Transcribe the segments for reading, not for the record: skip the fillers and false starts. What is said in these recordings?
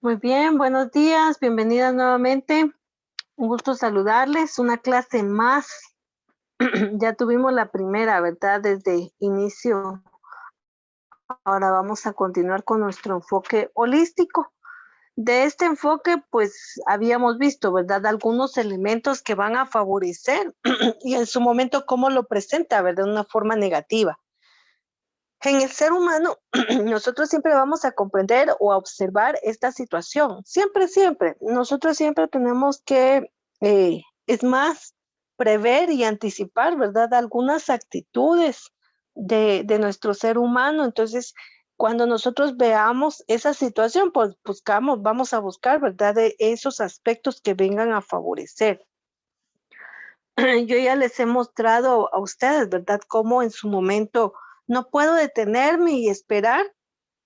Muy bien, buenos días, bienvenidas nuevamente. Un gusto saludarles. Una clase más. Ya tuvimos la primera, ¿verdad? Desde inicio. Ahora vamos a continuar con nuestro enfoque holístico. De este enfoque, pues habíamos visto, ¿verdad? Algunos elementos que van a favorecer y en su momento cómo lo presenta, ¿verdad? De una forma negativa. En el ser humano, nosotros siempre vamos a comprender o a observar esta situación. Siempre, siempre. Nosotros siempre tenemos que, es más, prever y anticipar, ¿verdad? Algunas actitudes de nuestro ser humano. Entonces, cuando nosotros veamos esa situación, pues buscamos, vamos a buscar, ¿verdad? De esos aspectos que vengan a favorecer. Yo ya les he mostrado a ustedes, ¿verdad? Cómo en su momento no puedo detenerme y esperar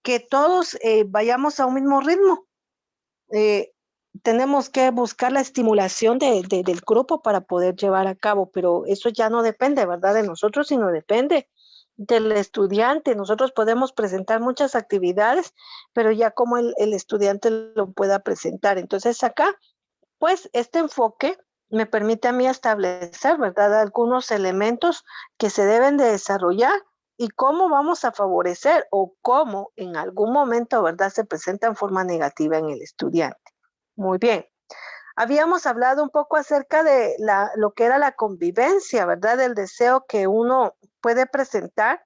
que todos vayamos a un mismo ritmo. Eh, Tenemos que buscar la estimulación del grupo para poder llevar a cabo, pero eso ya no depende, ¿verdad? De nosotros, sino depende del estudiante. Nosotros podemos presentar muchas actividades, pero ya como el estudiante lo pueda presentar. Entonces acá pues este enfoque me permite a mí establecer, ¿verdad?, algunos elementos que se deben de desarrollar y cómo vamos a favorecer o cómo en algún momento, ¿verdad?, se presenta en forma negativa en el estudiante. Muy bien. Habíamos hablado un poco acerca de lo que era la convivencia, ¿verdad?, del deseo que uno puede presentar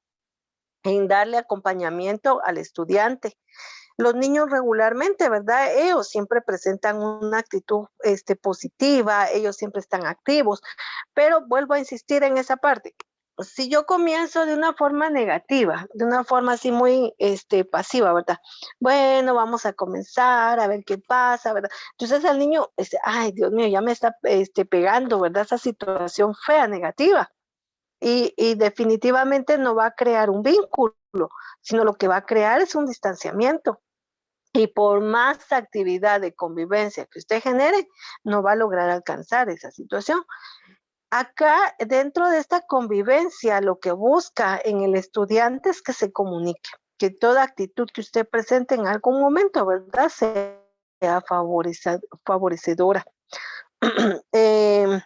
en darle acompañamiento al estudiante. Los niños regularmente, ¿verdad? Ellos siempre presentan una actitud positiva, ellos siempre están activos, pero vuelvo a insistir en esa parte. Si yo comienzo de una forma negativa, de una forma así muy pasiva, ¿verdad? Bueno, vamos a comenzar a ver qué pasa, ¿verdad? Entonces el niño, ay, Dios mío, ya me está pegando, ¿verdad? Esa situación fea, negativa. Y definitivamente no va a crear un vínculo, sino lo que va a crear es un distanciamiento. Y por más actividad de convivencia que usted genere, no va a lograr alcanzar esa situación. Acá, dentro de esta convivencia, lo que busca en el estudiante es que se comunique, que toda actitud que usted presente en algún momento, ¿verdad?, sea favorecedora. Em,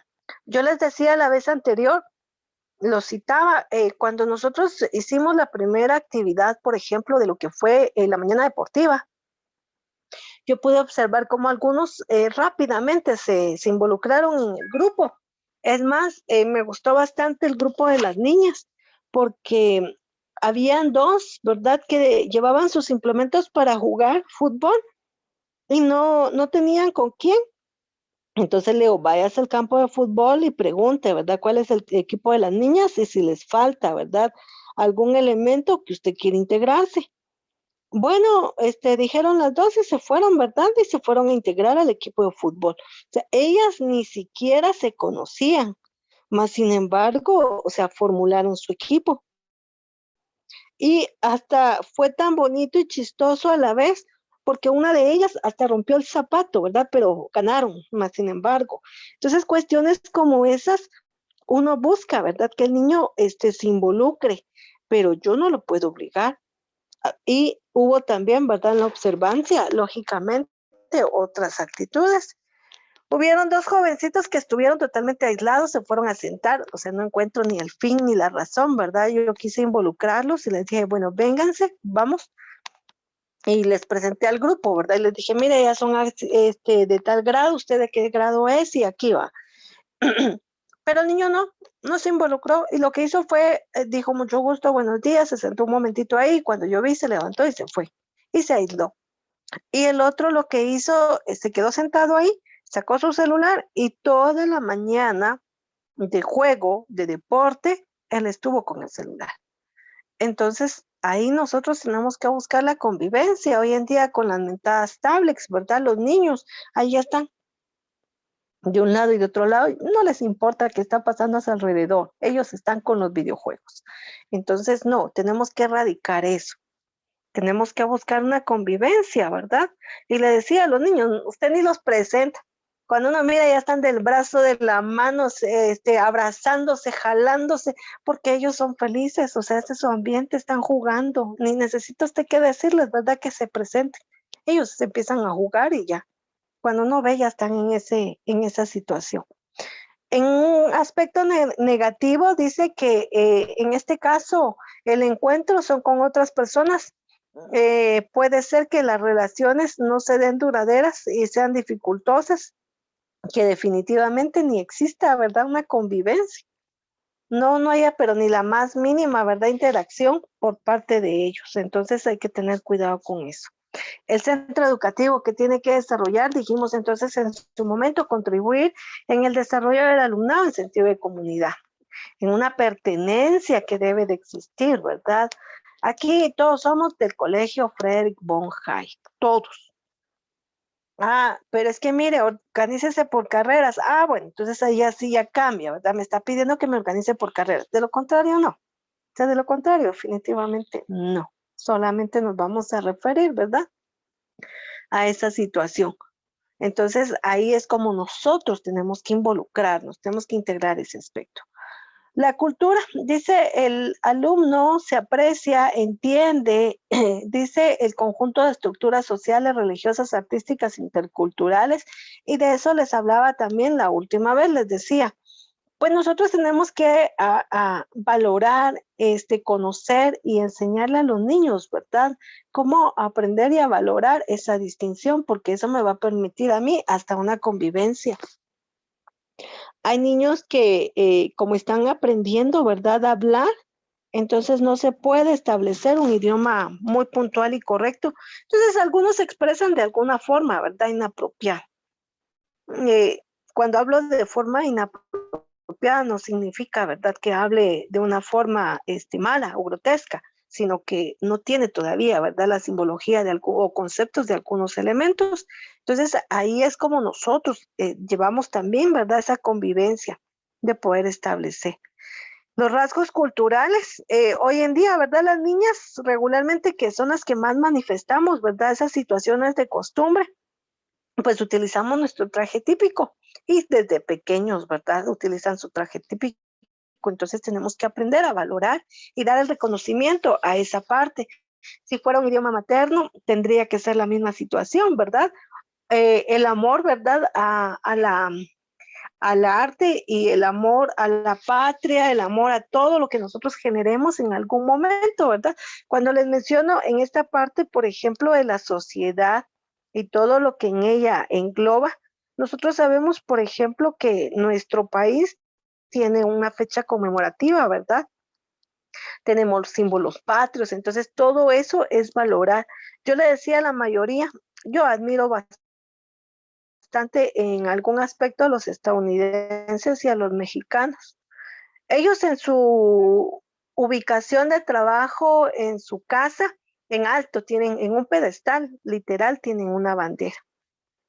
yo les decía la vez anterior, lo citaba, cuando nosotros hicimos la primera actividad, por ejemplo, de lo que fue la mañana deportiva, yo pude observar cómo algunos rápidamente se involucraron en el grupo. Es más, me gustó bastante el grupo de las niñas, porque habían dos, ¿verdad?, que llevaban sus implementos para jugar fútbol y no tenían con quién. Entonces le digo, vayas al campo de fútbol y pregunte, ¿verdad?, cuál es el equipo de las niñas y si les falta, ¿verdad?, algún elemento que usted quiere integrarse. Bueno, dijeron las 2 y se fueron, ¿verdad? Y se fueron a integrar al equipo de fútbol. O sea, ellas ni siquiera se conocían, mas sin embargo, o sea, formularon su equipo. Y hasta fue tan bonito y chistoso a la vez, porque una de ellas hasta rompió el zapato, ¿verdad? Pero ganaron, más sin embargo. Entonces, cuestiones como esas, uno busca, ¿verdad? Que el niño se involucre, pero yo no lo puedo obligar. Y hubo también, ¿verdad?, en la observancia, lógicamente, otras actitudes. Hubieron dos jovencitos que estuvieron totalmente aislados, se fueron a sentar, o sea, no encuentro ni el fin ni la razón, ¿verdad? Yo quise involucrarlos y les dije, bueno, vénganse, vamos. Y les presenté al grupo, ¿verdad? Y les dije, mire, ya son de tal grado, ¿usted de qué grado es? Y aquí va. Pero el niño no se involucró y lo que hizo fue, dijo mucho gusto, buenos días, se sentó un momentito ahí, cuando yo vi se levantó y se fue y se aisló. Y el otro lo que hizo, se quedó sentado ahí, sacó su celular y toda la mañana de juego, de deporte, él estuvo con el celular. Entonces, ahí nosotros tenemos que buscar la convivencia. Hoy en día con las mentadas tablets, ¿verdad? Los niños, ahí ya están de un lado y de otro lado, no les importa qué está pasando a su alrededor, ellos están con los videojuegos. Entonces, no, tenemos que erradicar eso, tenemos que buscar una convivencia, ¿verdad? Y le decía a los niños, usted ni los presenta. Cuando uno mira, ya están del brazo, de la mano, abrazándose, jalándose, porque ellos son felices, o sea, este es su ambiente, están jugando, ni necesita usted que decirles, ¿verdad?, que se presenten. ellos se empiezan a jugar y ya, cuando uno ve ya están en esa situación. En un aspecto negativo dice que en este caso el encuentro son con otras personas. Puede ser que las relaciones no se den duraderas y sean dificultosas, que definitivamente ni exista, ¿verdad? Una convivencia. No, no haya, pero ni la más mínima, ¿verdad? Interacción por parte de ellos. Entonces hay que tener cuidado con eso. El centro educativo que tiene que desarrollar, dijimos entonces en su momento, contribuir en el desarrollo del alumnado en sentido de comunidad, en una pertenencia que debe de existir, ¿verdad? Aquí todos somos del colegio Friedrich von Hayek, todos. Ah, pero es que mire, organícese por carreras. Ah, bueno, entonces ahí así ya cambia, ¿verdad? Me está pidiendo que me organice por carreras. De lo contrario, no. O sea, de lo contrario, definitivamente no. Solamente nos vamos a referir, ¿verdad? A esa situación. Entonces, ahí es como nosotros tenemos que involucrarnos, tenemos que integrar ese aspecto. La cultura, dice el alumno, se aprecia, entiende, dice el conjunto de estructuras sociales, religiosas, artísticas, interculturales, y de eso les hablaba también la última vez, les decía, pues nosotros tenemos que a valorar, conocer y enseñarle a los niños, ¿verdad? Cómo aprender y a valorar esa distinción, porque eso me va a permitir a mí hasta una convivencia. Hay niños que como están aprendiendo, ¿verdad?, a hablar, entonces no se puede establecer un idioma muy puntual y correcto. Entonces algunos se expresan de alguna forma, ¿verdad?, inapropiada. Eh, Cuando hablo de forma inapropiada no significa, ¿verdad?, que hable de una forma mala o grotesca, sino que no tiene todavía, ¿verdad?, la simbología de o conceptos de algunos elementos. Entonces, ahí es como nosotros llevamos también, ¿verdad?, esa convivencia de poder establecer. Los rasgos culturales, hoy en día, ¿verdad?, las niñas regularmente que son las que más manifestamos, ¿verdad?, esas situaciones de costumbre, pues utilizamos nuestro traje típico y desde pequeños, ¿verdad? Utilizan su traje típico. Entonces tenemos que aprender a valorar y dar el reconocimiento a esa parte. Si fuera un idioma materno, tendría que ser la misma situación, ¿verdad? El amor, ¿verdad? Al arte y el amor a la patria, el amor a todo lo que nosotros generemos en algún momento, ¿verdad? Cuando les menciono en esta parte, por ejemplo, de la sociedad y todo lo que en ella engloba, nosotros sabemos, por ejemplo, que nuestro país tiene una fecha conmemorativa, ¿verdad? Tenemos símbolos patrios, entonces todo eso es valorar. Yo le decía a la mayoría, yo admiro bastante en algún aspecto a los estadounidenses y a los mexicanos. Ellos en su ubicación de trabajo, en su casa, en alto, tienen en un pedestal, literal, tienen una bandera.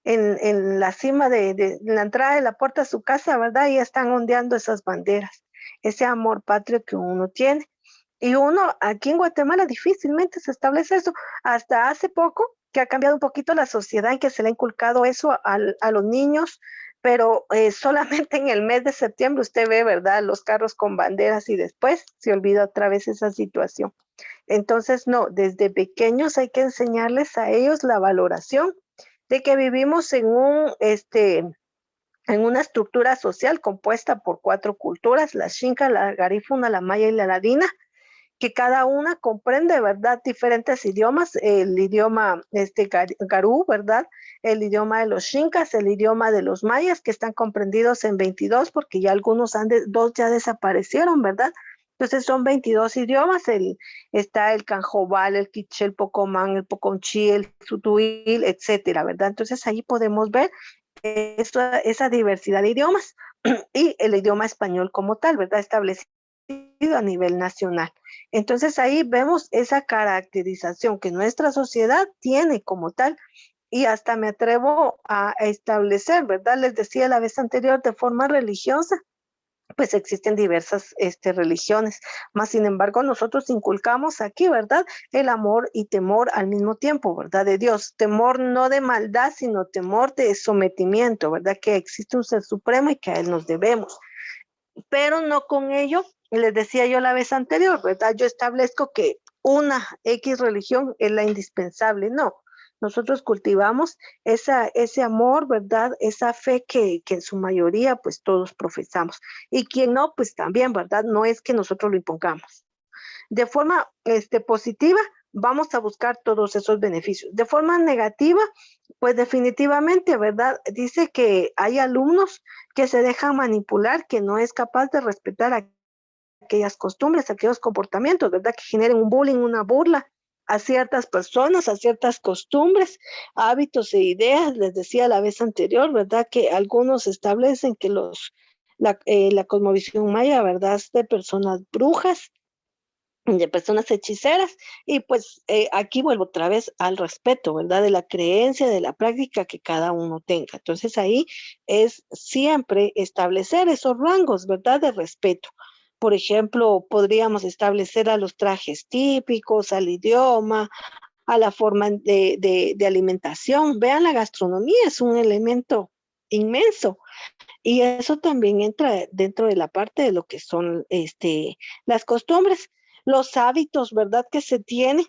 En la cima de la entrada de la puerta de su casa, ¿verdad? Y están ondeando esas banderas, ese amor patrio que uno tiene. Y uno aquí en Guatemala difícilmente se establece eso. Hasta hace poco que ha cambiado un poquito la sociedad en que se le ha inculcado eso a los niños, pero solamente en el mes de septiembre usted ve, ¿verdad?, los carros con banderas y después se olvida otra vez esa situación. Entonces, no, desde pequeños hay que enseñarles a ellos la valoración de que vivimos en una estructura social compuesta por 4 culturas, la Xinca, la Garífuna, la Maya y la Ladina, que cada una comprende, ¿verdad?, diferentes idiomas, el idioma garú, ¿verdad?, el idioma de los xincas, el idioma de los mayas, que están comprendidos en 22, porque ya algunos dos ya desaparecieron, ¿verdad? Entonces son 22 idiomas, está el canjobal, el quiché, el pocomán, el poconchí, el sutuil, etcétera, ¿verdad? Entonces ahí podemos ver esa diversidad de idiomas y el idioma español como tal, ¿verdad?, establecido a nivel nacional. Entonces ahí vemos esa caracterización que nuestra sociedad tiene como tal y hasta me atrevo a establecer, ¿verdad? Les decía la vez anterior, de forma religiosa, pues existen diversas religiones, más sin embargo nosotros inculcamos aquí, ¿verdad?, el amor y temor al mismo tiempo, ¿verdad?, de Dios, temor no de maldad, sino temor de sometimiento, ¿verdad?, que existe un ser supremo y que a él nos debemos. Pero no con ello, les decía yo la vez anterior, ¿verdad? Yo establezco que una X religión es la indispensable, no. nosotros cultivamos ese amor, ¿verdad? Esa fe que en su mayoría pues todos profesamos. Y quien no, pues también, ¿verdad? No es que nosotros lo impongamos. De forma positiva, vamos a buscar todos esos beneficios. De forma negativa, pues definitivamente, ¿verdad? Dice que hay alumnos que se dejan manipular, que no es capaz de respetar aquellas costumbres, aquellos comportamientos, ¿verdad? Que generen un bullying, una burla a ciertas personas, a ciertas costumbres, hábitos e ideas. Les decía la vez anterior, ¿verdad? Que algunos establecen que la cosmovisión maya, ¿verdad? Es de personas brujas, de personas hechiceras, y pues aquí vuelvo otra vez al respeto, ¿verdad? De la creencia, de la práctica que cada uno tenga. Entonces ahí es siempre establecer esos rangos, ¿verdad? De respeto. Por ejemplo, podríamos establecer a los trajes típicos, al idioma, a la forma de alimentación. Vean, la gastronomía es un elemento inmenso, y eso también entra dentro de la parte de lo que son las costumbres, los hábitos, ¿verdad? Que se tiene.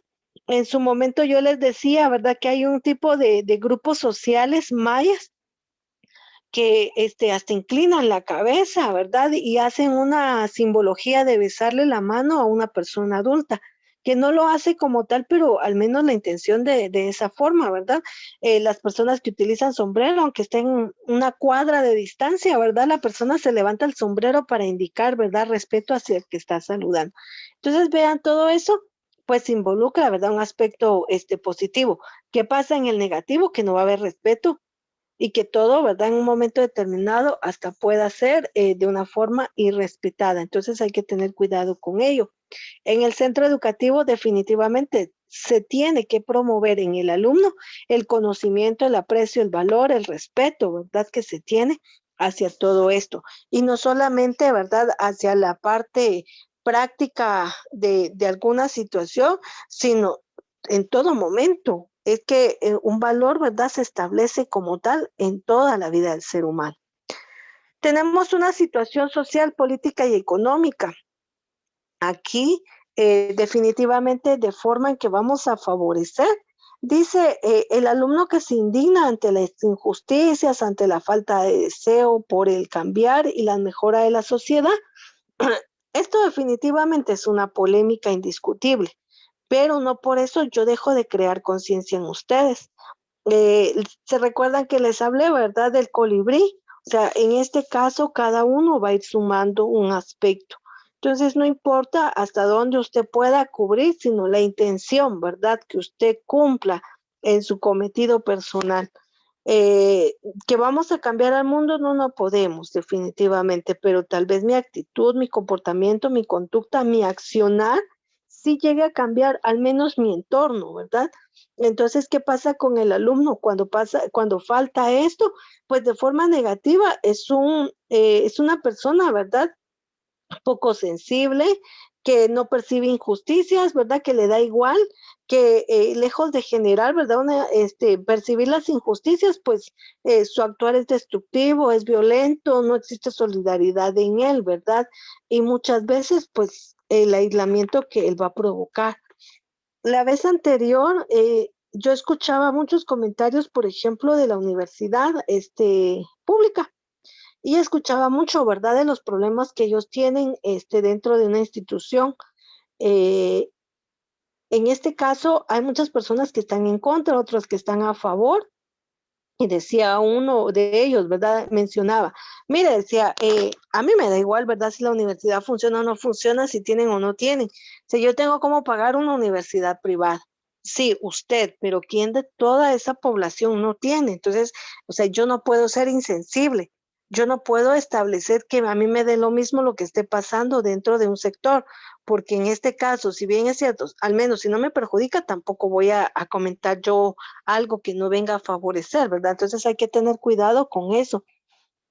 En su momento yo les decía, ¿verdad? Que hay un tipo de grupos sociales mayas que hasta inclinan la cabeza, ¿verdad? Y hacen una simbología de besarle la mano a una persona adulta, que no lo hace como tal, pero al menos la intención de esa forma, ¿verdad? Las personas que utilizan sombrero, aunque estén una cuadra de distancia, ¿verdad? La persona se levanta el sombrero para indicar, ¿verdad? Respeto hacia el que está saludando. Entonces, vean, todo eso pues involucra, ¿verdad? Un aspecto positivo. ¿Qué pasa en el negativo? Que no va a haber respeto, y que todo, ¿verdad? En un momento determinado hasta pueda ser de una forma irrespetada. Entonces hay que tener cuidado con ello. En el centro educativo definitivamente se tiene que promover en el alumno el conocimiento, el aprecio, el valor, el respeto, ¿verdad? Que se tiene hacia todo esto. Y no solamente, ¿verdad? Hacia la parte práctica de alguna situación, sino en todo momento. Es que un valor, ¿verdad? Se establece como tal en toda la vida del ser humano. Tenemos una situación social, política y económica aquí, definitivamente, de forma en que vamos a favorecer. Dice el alumno que se indigna ante las injusticias, ante la falta de deseo por el cambiar y la mejora de la sociedad. Esto definitivamente es una polémica indiscutible, pero no por eso yo dejo de crear conciencia en ustedes. Se recuerdan que les hablé, ¿verdad? Del colibrí. O sea, en este caso, cada uno va a ir sumando un aspecto. Entonces, no importa hasta dónde usted pueda cubrir, sino la intención, ¿verdad? Que usted cumpla en su cometido personal. Eh, que vamos a cambiar al mundo, no, no podemos, definitivamente, pero tal vez mi actitud, mi comportamiento, mi conducta, mi accionar, sí llegue a cambiar al menos mi entorno, ¿verdad? Entonces, ¿qué pasa con el alumno cuando falta esto? Pues de forma negativa es una persona, ¿verdad? Poco sensible, que no percibe injusticias, ¿verdad? Que le da igual, que lejos de generar, ¿verdad? Percibir las injusticias, pues su actuar es destructivo, es violento, no existe solidaridad en él, ¿verdad? Y muchas veces, pues, el aislamiento que él va a provocar. La vez anterior, yo escuchaba muchos comentarios, por ejemplo, de la universidad, pública, y escuchaba mucho, ¿verdad?, de los problemas que ellos tienen, dentro de una institución. Eh, en este caso, hay muchas personas que están en contra, otras que están a favor. Y decía uno de ellos, ¿verdad? Mencionaba, mire, decía, a mí me da igual, ¿verdad? Si la universidad funciona o no funciona, si tienen o no tienen. Si yo tengo cómo pagar una universidad privada. Sí, usted, pero ¿quién de toda esa población no tiene? Entonces, o sea, yo no puedo ser insensible. Yo no puedo establecer que a mí me dé lo mismo lo que esté pasando dentro de un sector, porque en este caso, si bien es cierto, al menos si no me perjudica, tampoco voy a comentar yo algo que no venga a favorecer, ¿verdad? Entonces hay que tener cuidado con eso.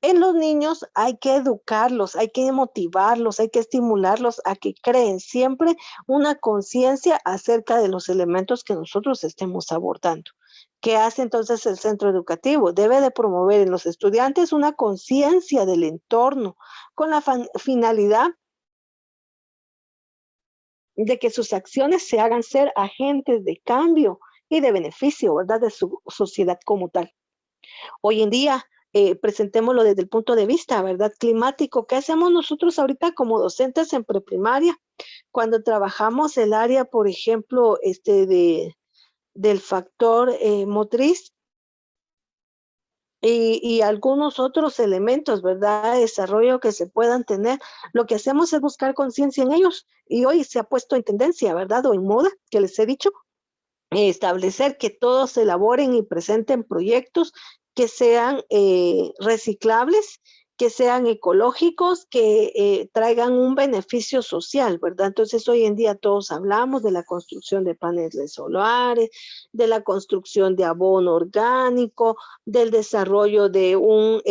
En los niños hay que educarlos, hay que motivarlos, hay que estimularlos a que creen siempre una conciencia acerca de los elementos que nosotros estemos abordando. ¿Qué hace entonces el centro educativo? Debe de promover en los estudiantes una conciencia del entorno con la finalidad de que sus acciones se hagan ser agentes de cambio y de beneficio, ¿verdad? De su sociedad como tal. Hoy en día, presentémoslo desde el punto de vista, ¿verdad? Climático. ¿Qué hacemos nosotros ahorita como docentes en preprimaria? Cuando trabajamos el área, por ejemplo, del factor motriz, y algunos otros elementos, ¿verdad? De desarrollo que se puedan tener. Lo que hacemos es buscar conciencia en ellos y hoy se ha puesto en tendencia, ¿verdad? O en moda, que les he dicho, establecer que todos elaboren y presenten proyectos que sean reciclables, que sean ecológicos, que traigan un beneficio social, ¿verdad? Entonces hoy en día todos hablamos de la construcción de paneles solares, de la construcción de abono orgánico, del desarrollo de un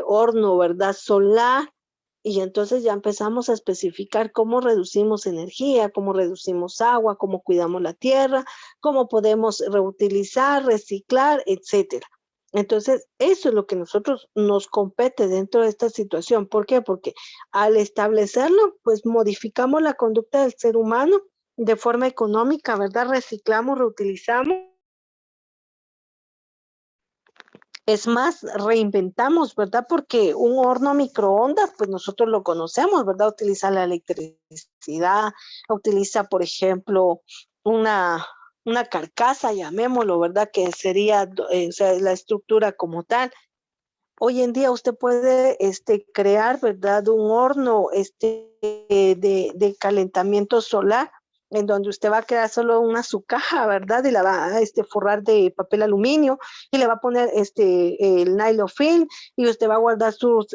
horno, ¿verdad? Solar. Y entonces ya empezamos a especificar cómo reducimos energía, cómo reducimos agua, cómo cuidamos la tierra, cómo podemos reutilizar, reciclar, etcétera. Entonces, eso es lo que nosotros nos compete dentro de esta situación. ¿Por qué? Porque al establecerlo, pues modificamos la conducta del ser humano de forma económica, ¿verdad? Reciclamos, reutilizamos. Es más, reinventamos, ¿verdad? Porque un horno microondas, pues nosotros lo conocemos, ¿verdad? Utiliza la electricidad, utiliza, por ejemplo, una, una carcasa, llamémoslo, ¿verdad? Que sería, o sea, la estructura como tal. Hoy en día usted puede crear, ¿verdad? Un horno de calentamiento solar en donde usted va a crear solo una su caja, ¿verdad? Y la va a forrar de papel aluminio y le va a poner el nylon film y usted va a guardar sus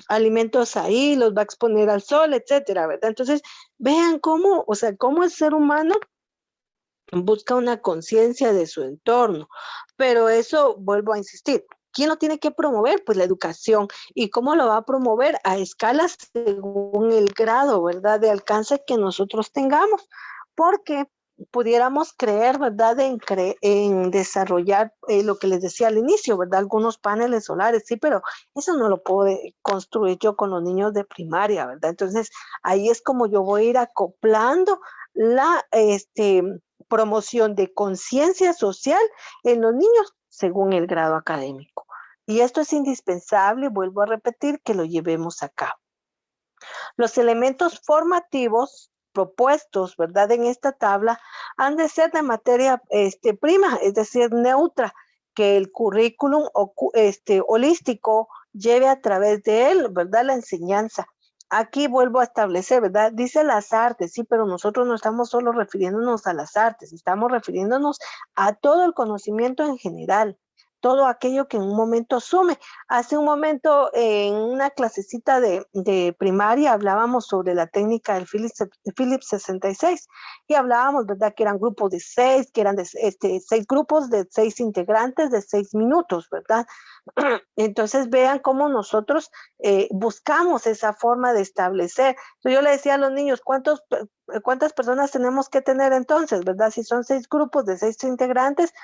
alimentos ahí, los va a exponer al sol, etcétera, ¿verdad? Entonces, vean cómo, o sea, cómo el ser humano busca una conciencia de su entorno, pero eso, vuelvo a insistir, ¿quién lo tiene que promover? Pues la educación. ¿Y cómo lo va a promover? A escalas según el grado, ¿verdad? De alcance que nosotros tengamos, porque pudiéramos creer, ¿verdad? En desarrollar lo que les decía al inicio, ¿verdad? Algunos paneles solares, sí, pero eso no lo puedo construir yo con los niños de primaria, ¿verdad? Entonces, ahí es como yo voy a ir acoplando la, promoción de conciencia social en los niños según el grado académico. Y esto es indispensable, vuelvo a repetir, que lo llevemos a cabo. Los elementos formativos propuestos, ¿verdad? En esta tabla han de ser de materia prima, es decir, neutra, que el currículum holístico lleve a través de él, ¿verdad? La enseñanza. Aquí vuelvo a establecer, ¿verdad? Dice las artes, sí, pero nosotros no estamos solo refiriéndonos a las artes, estamos refiriéndonos a todo el conocimiento en general, todo aquello que en un momento sume. Hace un momento en una clasecita de primaria hablábamos sobre la técnica del Philips 66 y hablábamos, ¿verdad? Que eran grupos de 6, que eran de 6 grupos de 6 integrantes de 6 minutos, ¿verdad? Entonces vean cómo nosotros buscamos esa forma de establecer. Entonces, yo le decía a los niños, ¿cuántas personas tenemos que tener entonces, verdad? Si son 6 grupos de 6 integrantes,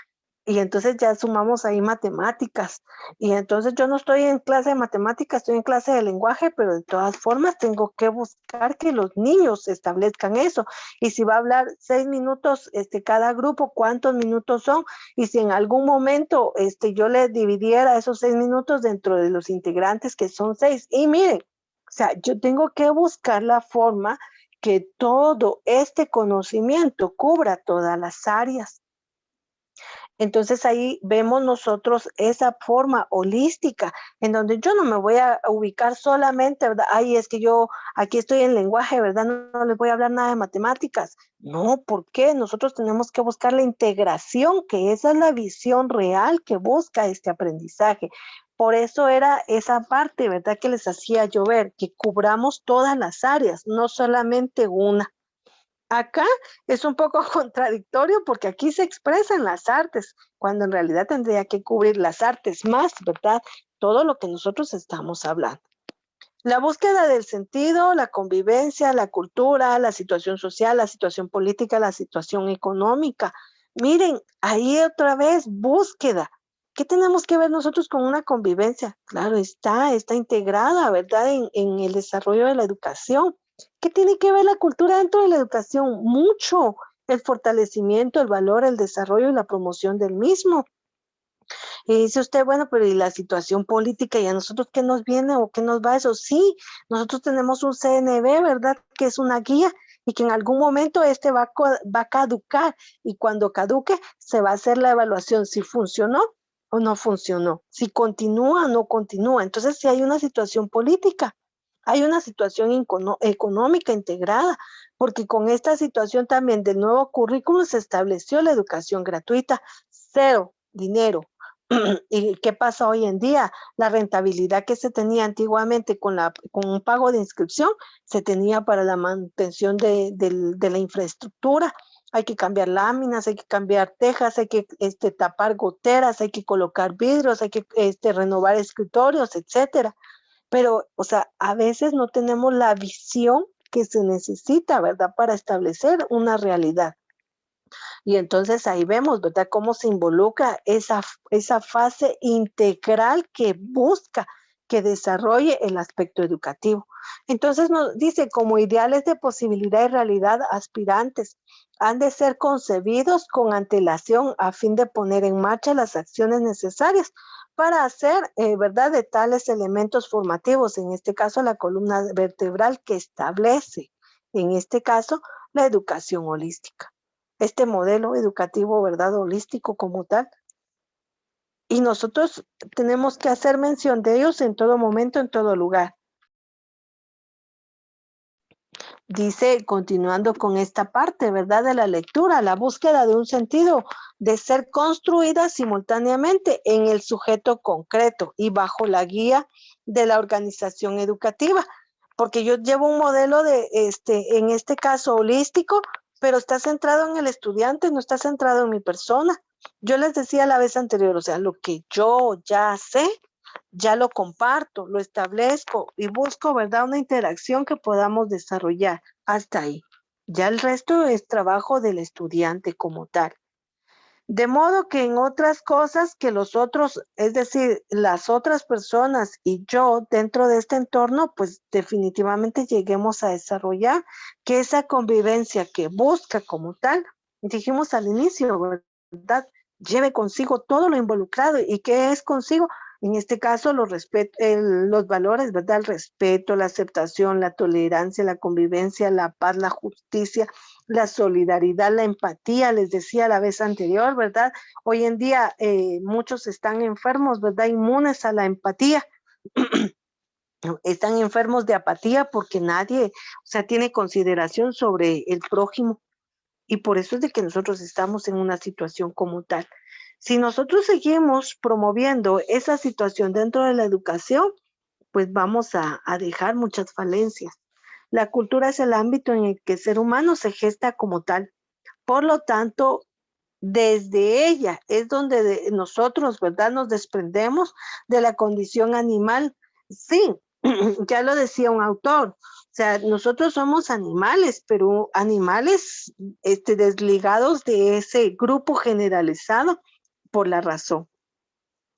y entonces ya sumamos ahí matemáticas. Y entonces yo no estoy en clase de matemáticas, estoy en clase de lenguaje, pero de todas formas tengo que buscar que los niños establezcan eso. Y si va a hablar 6 minutos cada grupo, ¿cuántos minutos son? Y si en algún momento yo le dividiera esos 6 minutos dentro de los integrantes, que son 6. Y miren, o sea, yo tengo que buscar la forma que todo este conocimiento cubra todas las áreas. Entonces ahí vemos nosotros esa forma holística en donde yo no me voy a ubicar solamente, ¿verdad? Ay, es que yo aquí estoy en lenguaje, ¿verdad? No les voy a hablar nada de matemáticas. No, ¿por qué? Nosotros tenemos que buscar la integración, que esa es la visión real que busca este aprendizaje. Por eso era esa parte, ¿verdad? Que les hacía yo ver, que cubramos todas las áreas, no solamente una. Acá es un poco contradictorio porque aquí se expresan las artes, cuando en realidad tendría que cubrir las artes más, ¿verdad? Todo lo que nosotros estamos hablando. La búsqueda del sentido, la convivencia, la cultura, la situación social, la situación política, la situación económica. Miren, ahí otra vez, búsqueda. ¿Qué tenemos que ver nosotros con una convivencia? Claro, está integrada, ¿verdad? En el desarrollo de la educación. ¿Qué tiene que ver la cultura dentro de la educación? Mucho. el fortalecimiento, el valor, el desarrollo y la promoción del mismo. Y dice usted, bueno, pero ¿y la situación política? ¿Y a nosotros qué nos viene o qué nos va eso? Sí, nosotros tenemos un CNB, ¿verdad? Que es una guía y que en algún momento este va a caducar y cuando caduque se va a hacer la evaluación si funcionó o no funcionó, si continúa o no continúa. Entonces, si hay una situación política, hay una situación económica integrada, porque con esta situación también del nuevo currículum se estableció la educación gratuita, cero dinero. ¿Y qué pasa hoy en día? La rentabilidad que se tenía antiguamente con un pago de inscripción, se tenía para la manutención de la infraestructura. Hay que cambiar láminas, hay que cambiar tejas, hay que tapar goteras, hay que colocar vidrios, hay que renovar escritorios, etcétera. Pero, o sea, a veces no tenemos la visión que se necesita, ¿verdad? Para establecer una realidad. Y entonces ahí vemos, ¿verdad? Cómo se involucra esa fase integral que busca que desarrolle el aspecto educativo. Entonces nos dice, como ideales de posibilidad y realidad aspirantes, han de ser concebidos con antelación a fin de poner en marcha las acciones necesarias para hacer, ¿verdad?, de tales elementos formativos, en este caso la columna vertebral que establece, en este caso, la educación holística, este modelo educativo, ¿verdad?, holístico como tal. Y nosotros tenemos que hacer mención de ellos en todo momento, en todo lugar. Dice, continuando con esta parte, ¿verdad?, de la lectura, la búsqueda de un sentido de ser construida simultáneamente en el sujeto concreto y bajo la guía de la organización educativa. Porque yo llevo un modelo en este caso holístico, pero está centrado en el estudiante, no está centrado en mi persona. Yo les decía la vez anterior, o sea, lo que yo ya sé, ya lo comparto, lo establezco y busco, ¿verdad?, una interacción que podamos desarrollar hasta ahí. Ya el resto es trabajo del estudiante como tal. De modo que en otras cosas que los otros, es decir, las otras personas y yo dentro de este entorno, pues definitivamente lleguemos a desarrollar que esa convivencia que busca como tal, dijimos al inicio, ¿verdad? Lleve consigo todo lo involucrado. ¿Y qué es consigo? En este caso, los valores, ¿verdad? El respeto, la aceptación, la tolerancia, la convivencia, la paz, la justicia, la solidaridad, la empatía, les decía la vez anterior, ¿verdad? Hoy en día muchos están enfermos, ¿verdad? Inmunes a la empatía. Están enfermos de apatía porque nadie, o sea, tiene consideración sobre el prójimo. Y por eso es de que nosotros estamos en una situación como tal. Si nosotros seguimos promoviendo esa situación dentro de la educación, pues vamos a dejar muchas falencias. La cultura es el ámbito en el que el ser humano se gesta como tal. Por lo tanto, desde ella es donde nosotros, ¿verdad?, nos desprendemos de la condición animal. Sí, ya lo decía un autor, o sea, nosotros somos animales, pero animales desligados de ese grupo generalizado por la razón.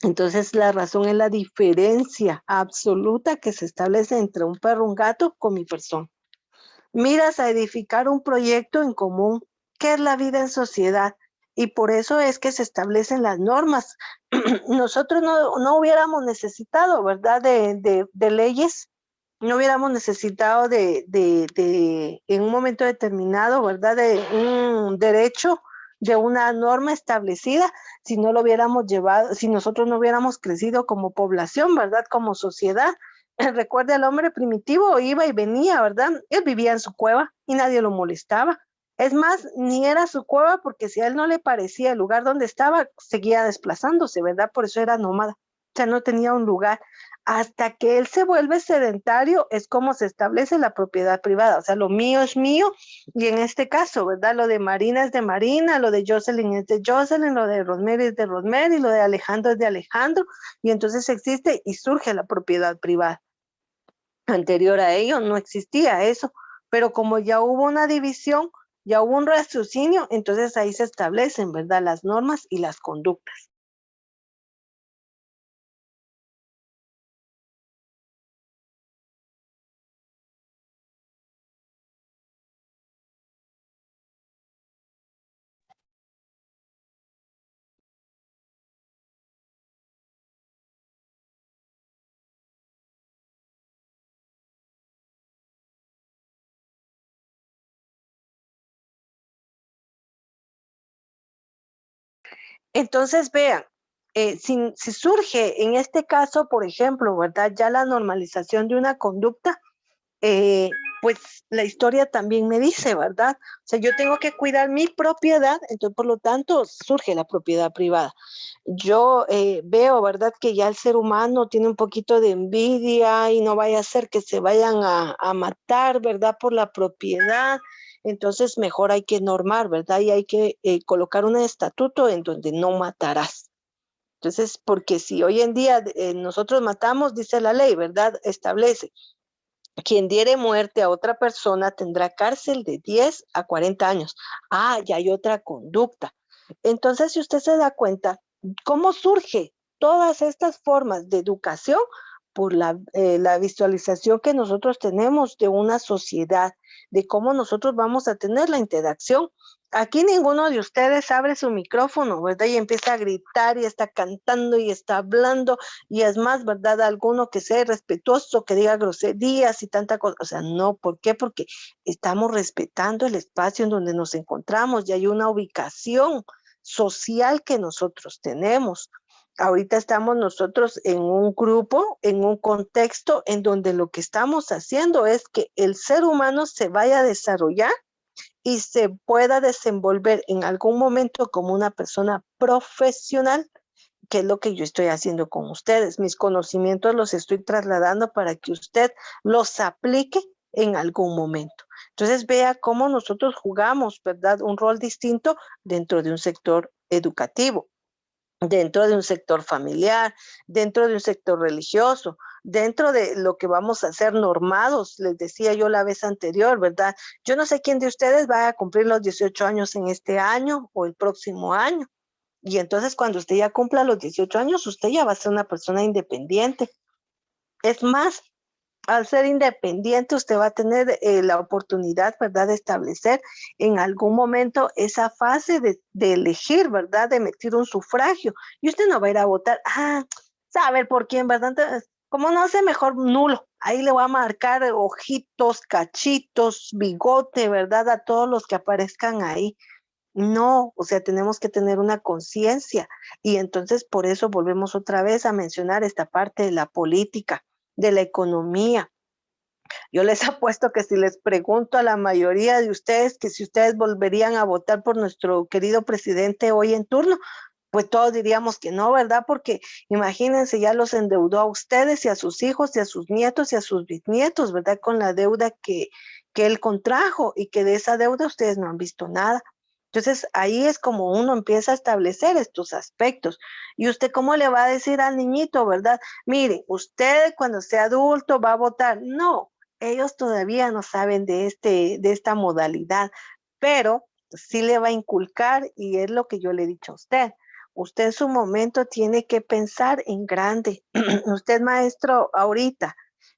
Entonces, la razón es la diferencia absoluta que se establece entre un perro, un gato, con mi persona. Miras a edificar un proyecto en común, que es la vida en sociedad, y por eso es que se establecen las normas. Nosotros no hubiéramos necesitado, ¿verdad?, de leyes, no hubiéramos necesitado en un momento determinado, ¿verdad?, de un derecho, de una norma establecida, si no lo hubiéramos llevado, si nosotros no hubiéramos crecido como población, ¿verdad?, como sociedad. Recuerda, el hombre primitivo iba y venía, ¿verdad? Él vivía en su cueva y nadie lo molestaba. Es más, ni era su cueva porque si a él no le parecía el lugar donde estaba, seguía desplazándose, ¿verdad? Por eso era nómada. O sea, no tenía un lugar. Hasta que él se vuelve sedentario, es como se establece la propiedad privada. O sea, lo mío es mío y en este caso, ¿verdad? Lo de Marina es de Marina, lo de Jocelyn es de Jocelyn, lo de Rosemary es de Rosemary, lo de Alejandro es de Alejandro. Y entonces existe y surge la propiedad privada. Anterior a ello no existía eso, pero como ya hubo una división, ya hubo un raciocinio, entonces ahí se establecen, ¿verdad?, las normas y las conductas. Entonces, vean, si surge en este caso, por ejemplo, ¿verdad? Ya la normalización de una conducta, eh, pues la historia también me dice, ¿verdad? O sea, yo tengo que cuidar mi propiedad, entonces por lo tanto surge la propiedad privada. Yo veo, ¿verdad? Que ya el ser humano tiene un poquito de envidia y no vaya a ser que se vayan a matar, ¿verdad? Por la propiedad. Entonces mejor hay que normar, ¿verdad? Y hay que colocar un estatuto en donde no matarás. Entonces, porque si hoy en día nosotros matamos, dice la ley, ¿verdad? Establece quien diere muerte a otra persona tendrá cárcel de 10 a 40 años. Ah, ya hay otra conducta. Entonces, si usted se da cuenta, ¿cómo surge todas estas formas de educación? Por la visualización que nosotros tenemos de una sociedad, de cómo nosotros vamos a tener la interacción. Aquí ninguno de ustedes abre su micrófono, ¿verdad? Y empieza a gritar y está cantando y está hablando y es más, ¿verdad? Alguno que sea respetuoso, que diga groserías y tanta cosa. O sea, no, ¿por qué? Porque estamos respetando el espacio en donde nos encontramos y hay una ubicación social que nosotros tenemos. Ahorita estamos nosotros en un grupo, en un contexto en donde lo que estamos haciendo es que el ser humano se vaya a desarrollar y se pueda desenvolver en algún momento como una persona profesional, que es lo que yo estoy haciendo con ustedes. Mis conocimientos los estoy trasladando para que usted los aplique en algún momento. Entonces vea cómo nosotros jugamos, ¿verdad? Un rol distinto dentro de un sector educativo, dentro de un sector familiar, dentro de un sector religioso, dentro de lo que vamos a hacer normados, les decía yo la vez anterior, ¿verdad? Yo no sé quién de ustedes va a cumplir los 18 años en este año o el próximo año. Y entonces cuando usted ya cumpla los 18 años, usted ya va a ser una persona independiente. Es más, al ser independiente, usted va a tener la oportunidad, ¿verdad?, de establecer en algún momento esa fase de elegir, ¿verdad?, de emitir un sufragio. Y usted no va a ir a votar, saber por quién, ¿verdad? Entonces, como no sé, mejor nulo. Ahí le voy a marcar ojitos, cachitos, bigote, ¿verdad?, a todos los que aparezcan ahí. No, o sea, tenemos que tener una conciencia y entonces por eso volvemos otra vez a mencionar esta parte de la política, de la economía. Yo les apuesto que si les pregunto a la mayoría de ustedes que si ustedes volverían a votar por nuestro querido presidente hoy en turno, pues todos diríamos que no, ¿verdad? Porque imagínense, ya los endeudó a ustedes y a sus hijos y a sus nietos y a sus bisnietos, ¿verdad? Con la deuda que él contrajo y que de esa deuda ustedes no han visto nada. Entonces ahí es como uno empieza a establecer estos aspectos. ¿Y usted cómo le va a decir al niñito, verdad? Mire, usted cuando sea adulto va a votar. No, ellos todavía no saben de esta modalidad, pero sí le va a inculcar y es lo que yo le he dicho a usted. Usted en su momento tiene que pensar en grande. Usted es maestro ahorita,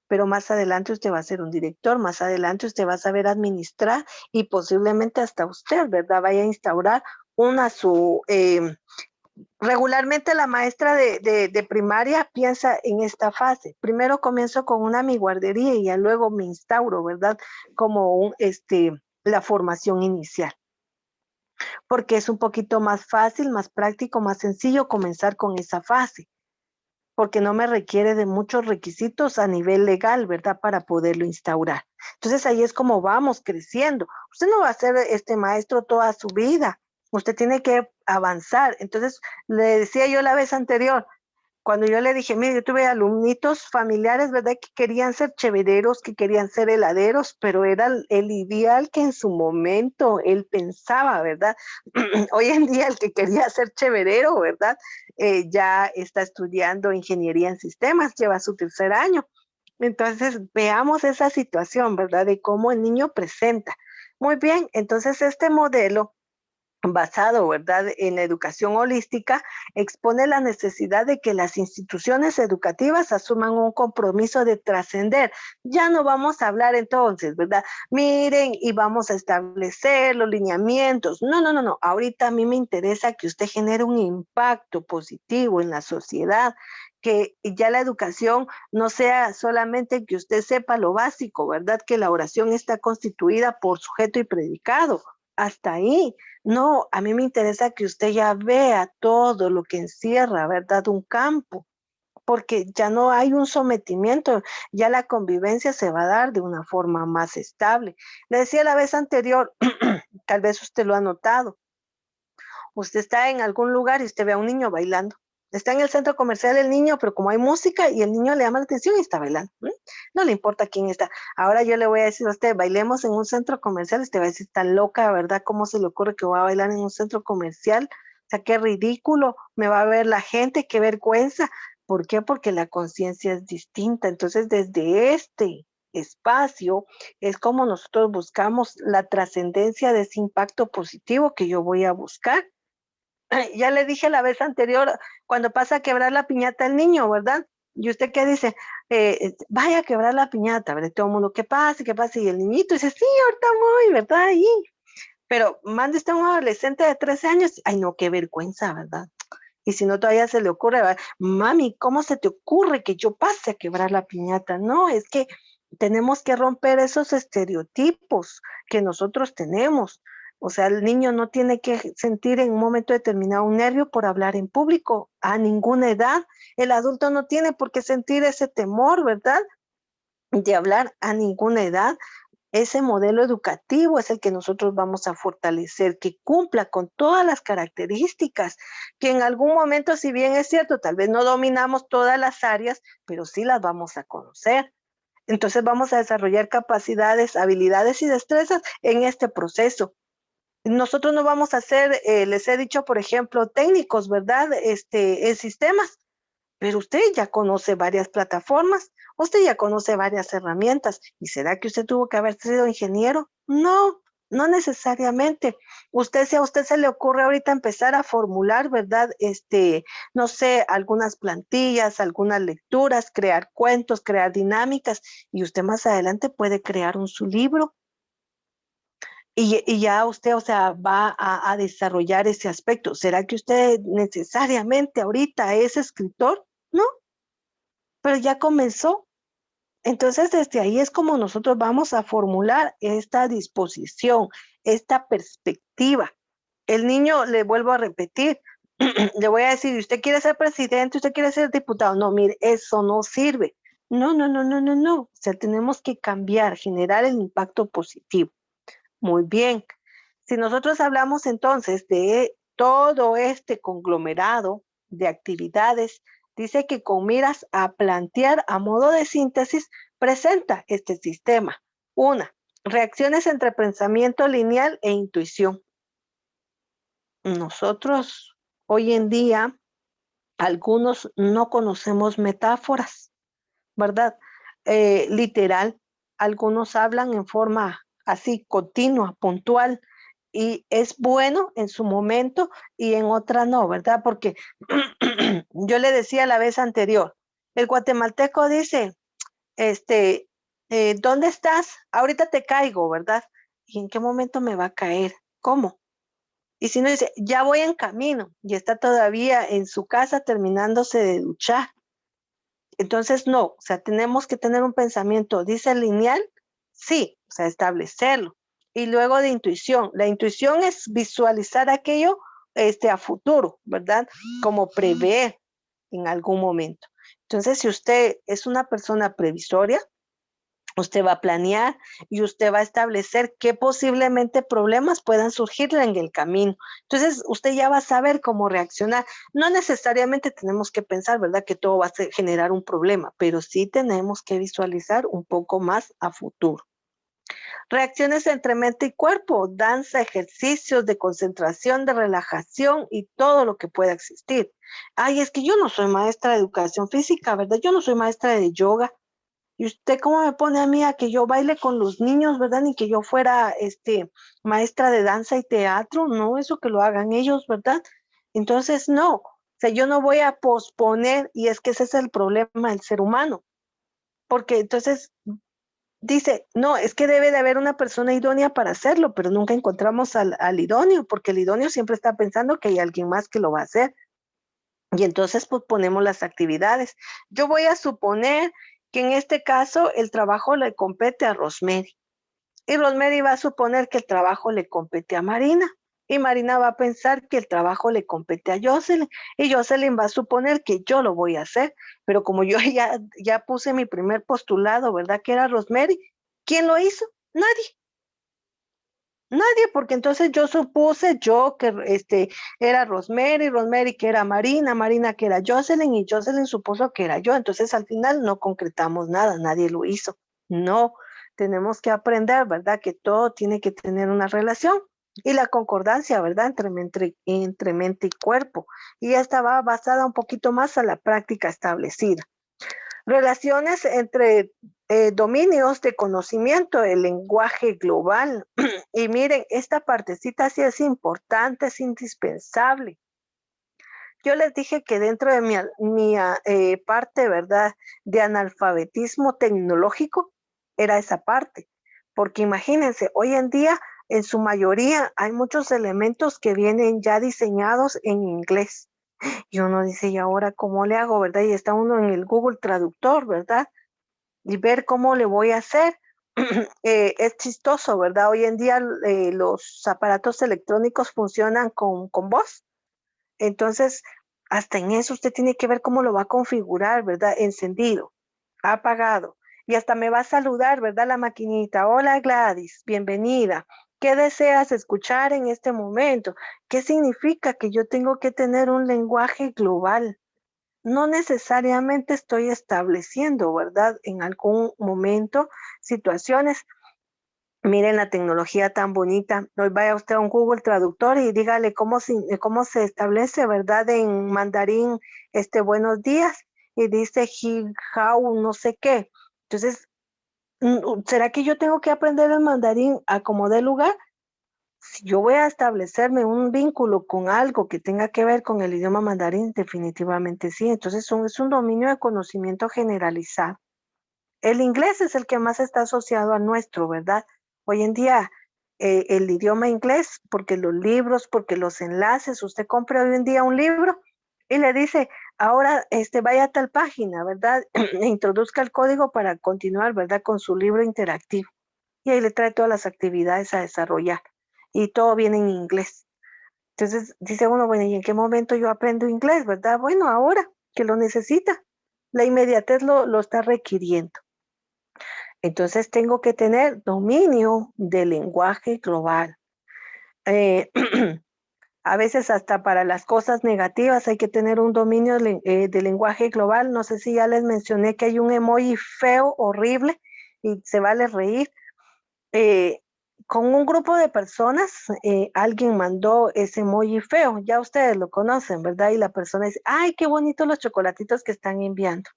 pero más adelante usted va a ser un director, más adelante usted va a saber administrar y posiblemente hasta usted, ¿verdad? Vaya a instaurar regularmente la maestra de primaria piensa en esta fase. Primero comienzo con una mi guardería y ya luego me instauro, ¿verdad? Como la formación inicial, porque es un poquito más fácil, más práctico, más sencillo comenzar con esa fase, porque no me requiere de muchos requisitos a nivel legal, ¿verdad? Para poderlo instaurar. Entonces ahí es como vamos creciendo. Usted no va a ser este maestro toda su vida. Usted tiene que avanzar. Entonces, le decía yo la vez anterior, cuando yo le dije, mire, yo tuve alumnitos familiares, ¿verdad? Que querían ser chevereros, que querían ser heladeros, pero era el ideal que en su momento él pensaba, ¿verdad? Hoy en día el que quería ser cheverero, ¿verdad? Ya está estudiando ingeniería en sistemas, lleva su tercer año. Entonces, veamos esa situación, ¿verdad? De cómo el niño presenta. Muy bien, entonces este modelo basado, ¿verdad?, en la educación holística, expone la necesidad de que las instituciones educativas asuman un compromiso de trascender. Ya no vamos a hablar entonces, ¿verdad? Miren, y vamos a establecer los lineamientos. No, no, no, no. Ahorita a mí me interesa que usted genere un impacto positivo en la sociedad, que ya la educación no sea solamente que usted sepa lo básico, ¿verdad? Que la oración está constituida por sujeto y predicado. hasta ahí. No, a mí me interesa que usted ya vea todo lo que encierra, ¿verdad? Un campo, porque ya no hay un sometimiento, ya la convivencia se va a dar de una forma más estable. Le decía la vez anterior, tal vez usted lo ha notado, usted está en algún lugar y usted ve a un niño bailando. Está en el centro comercial el niño, pero como hay música y el niño le llama la atención y está bailando. No le importa quién está. Ahora yo le voy a decir a usted, bailemos en un centro comercial. Usted va a decir, está loca, ¿verdad? ¿Cómo se le ocurre que voy a bailar en un centro comercial? O sea, qué ridículo. Me va a ver la gente, qué vergüenza. ¿Por qué? Porque la conciencia es distinta. Entonces, desde este espacio es como nosotros buscamos la trascendencia de ese impacto positivo que yo voy a buscar. Ya le dije la vez anterior, cuando pasa a quebrar la piñata el niño, ¿verdad? Y usted qué dice, vaya a quebrar la piñata, ¿verdad? Todo el mundo, ¿qué pasa? ¿Qué pasa? Y el niñito dice, sí, ahorita voy, ¿verdad? Ahí. Pero mande usted a un adolescente de 13 años, ay no, qué vergüenza, ¿verdad? Y si no, todavía se le ocurre, ¿verdad? Mami, ¿cómo se te ocurre que yo pase a quebrar la piñata? No, es que tenemos que romper esos estereotipos que nosotros tenemos. O sea, el niño no tiene que sentir en un momento determinado un nervio por hablar en público a ninguna edad. El adulto no tiene por qué sentir ese temor, ¿verdad? De hablar a ninguna edad. Ese modelo educativo es el que nosotros vamos a fortalecer, que cumpla con todas las características, que en algún momento, si bien es cierto, tal vez no dominamos todas las áreas, pero sí las vamos a conocer. Entonces vamos a desarrollar capacidades, habilidades y destrezas en este proceso. Nosotros no vamos a ser, les he dicho, por ejemplo, técnicos, ¿verdad? En sistemas, pero usted ya conoce varias plataformas, usted ya conoce varias herramientas. ¿Y será que usted tuvo que haber sido ingeniero? No, no necesariamente. Si a usted se le ocurre ahorita empezar a formular, ¿verdad? No sé, algunas plantillas, algunas lecturas, crear cuentos, crear dinámicas, y usted más adelante puede crear su libro. Y ya usted, o sea, va a desarrollar ese aspecto. ¿Será que usted necesariamente ahorita es escritor? No, pero ya comenzó. Entonces, desde ahí es como nosotros vamos a formular esta disposición, esta perspectiva. El niño, le vuelvo a repetir, le voy a decir, ¿usted quiere ser presidente? ¿Usted quiere ser diputado? No, mire, eso no sirve. No, no, no, no, no, no. O sea, tenemos que cambiar, generar el impacto positivo. Muy bien. Si nosotros hablamos entonces de todo este conglomerado de actividades, dice que con miras a plantear a modo de síntesis, presenta este sistema. Una, reacciones entre pensamiento lineal e intuición. Nosotros hoy en día, algunos no conocemos metáforas, ¿verdad? Literal, algunos hablan en forma así continua, puntual, y es bueno en su momento y en otra no, ¿verdad? Porque yo le decía la vez anterior, el guatemalteco dice, ¿dónde estás? Ahorita te caigo, ¿verdad? ¿Y en qué momento me va a caer? ¿Cómo? Y si no dice, ya voy en camino y está todavía en su casa terminándose de duchar. Entonces, no, o sea, tenemos que tener un pensamiento, dice lineal, sí, o sea, establecerlo. Y luego de intuición. La intuición es visualizar aquello a futuro, ¿verdad? Como prever en algún momento. Entonces, si usted es una persona previsoria, usted va a planear y usted va a establecer qué posiblemente problemas puedan surgir en el camino. Entonces, usted ya va a saber cómo reaccionar. No necesariamente tenemos que pensar, ¿verdad?, que todo va a generar un problema, pero sí tenemos que visualizar un poco más a futuro. Reacciones entre mente y cuerpo, danza, ejercicios de concentración, de relajación y todo lo que pueda existir. Ay, es que yo no soy maestra de educación física, ¿verdad? Yo no soy maestra de yoga. ¿Y usted cómo me pone a mí a que yo baile con los niños, verdad? Ni que yo fuera, maestra de danza y teatro, no, eso que lo hagan ellos, ¿verdad? Entonces, no, o sea, yo no voy a posponer, y es que ese es el problema del ser humano, porque entonces dice, no, es que debe de haber una persona idónea para hacerlo, pero nunca encontramos al idóneo, porque el idóneo siempre está pensando que hay alguien más que lo va a hacer. Y entonces pues ponemos las actividades. Yo voy a suponer que en este caso el trabajo le compete a Rosemary. Y Rosemary va a suponer que el trabajo le compete a Marina. Y Marina va a pensar que el trabajo le compete a Jocelyn. Y Jocelyn va a suponer que yo lo voy a hacer. Pero como yo ya puse mi primer postulado, ¿verdad? Que era Rosemary. ¿Quién lo hizo? Nadie. Nadie, porque entonces yo supuse yo que era Rosemary, Rosemary que era Marina, Marina que era Jocelyn y Jocelyn supuso que era yo. Entonces al final no concretamos nada, nadie lo hizo. No, tenemos que aprender, ¿verdad? Que todo tiene que tener una relación y la concordancia, ¿verdad? Entre mente y cuerpo. Y esta va basada un poquito más a la práctica establecida. Relaciones entre dominios de conocimiento, el lenguaje global. Y miren, esta partecita sí es importante, es indispensable. Yo les dije que dentro de mi parte, ¿verdad?, de analfabetismo tecnológico, era esa parte. Porque imagínense, hoy en día, en su mayoría, hay muchos elementos que vienen ya diseñados en inglés. Y uno dice, ¿y ahora cómo le hago, verdad? Y está uno en el Google Traductor, ¿verdad? Y ver cómo le voy a hacer. Es chistoso, ¿verdad? Hoy en día los aparatos electrónicos funcionan con voz. Entonces, hasta en eso usted tiene que ver cómo lo va a configurar, ¿verdad? Encendido, apagado. Y hasta me va a saludar, ¿verdad? La maquinita. Hola Gladys, bienvenida. ¿Qué deseas escuchar en este momento? ¿Qué significa que yo tengo que tener un lenguaje global? No necesariamente estoy estableciendo, ¿verdad? En algún momento situaciones. Miren la tecnología tan bonita. Hoy vaya usted a un Google Traductor y dígale cómo se establece, ¿verdad? En mandarín, buenos días. Y dice he, how, no sé qué. Entonces, ¿será que yo tengo que aprender el mandarín a como dé lugar? Si yo voy a establecerme un vínculo con algo que tenga que ver con el idioma mandarín, definitivamente sí. Entonces es un dominio de conocimiento generalizado. El inglés es el que más está asociado al nuestro, ¿verdad? Hoy en día, el idioma inglés, porque los libros, porque los enlaces, usted compra hoy en día un libro y le dice, ahora vaya a tal página, ¿verdad? E introduzca el código para continuar, ¿verdad? Con su libro interactivo. Y ahí le trae todas las actividades a desarrollar. Y todo viene en inglés. Entonces dice uno, bueno, ¿y en qué momento yo aprendo inglés, verdad? Bueno, ahora que lo necesita. La inmediatez lo está requiriendo. Entonces tengo que tener dominio del lenguaje global. Eh, a veces hasta para las cosas negativas hay que tener un dominio del lenguaje global. No sé si ya les mencioné que hay un emoji feo, horrible, y se vale reír. Eh, con un grupo de personas, alguien mandó ese emoji feo, ya ustedes lo conocen, ¿verdad? Y la persona dice, ay, qué bonitos los chocolatitos que están enviando.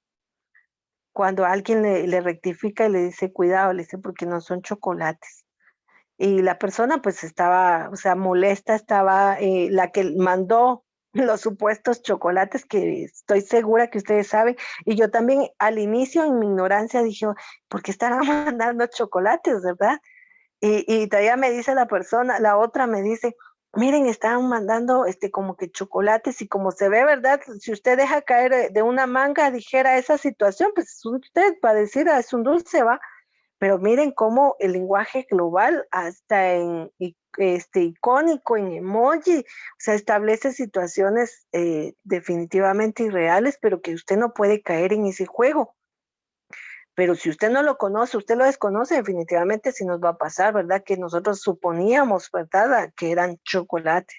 Cuando alguien le rectifica y le dice, cuidado, le dice, porque no son chocolates. Y la persona pues estaba, o sea, molesta, estaba la que mandó los supuestos chocolates, que estoy segura que ustedes saben. Y yo también al inicio en mi ignorancia dije, ¿por qué estarán mandando chocolates, verdad? Y todavía me dice la persona, la otra me dice, miren, estaban mandando como que chocolates y como se ve, ¿verdad? Si usted deja caer de una manga, dijera esa situación, pues es usted para decir, es un dulce, va. Pero miren cómo el lenguaje global, hasta en icónico, en emoji, o sea, establece situaciones definitivamente irreales, pero que usted no puede caer en ese juego. Pero si usted no lo conoce, usted lo desconoce, definitivamente sí nos va a pasar, ¿verdad? Que nosotros suponíamos, ¿verdad? Que eran chocolates.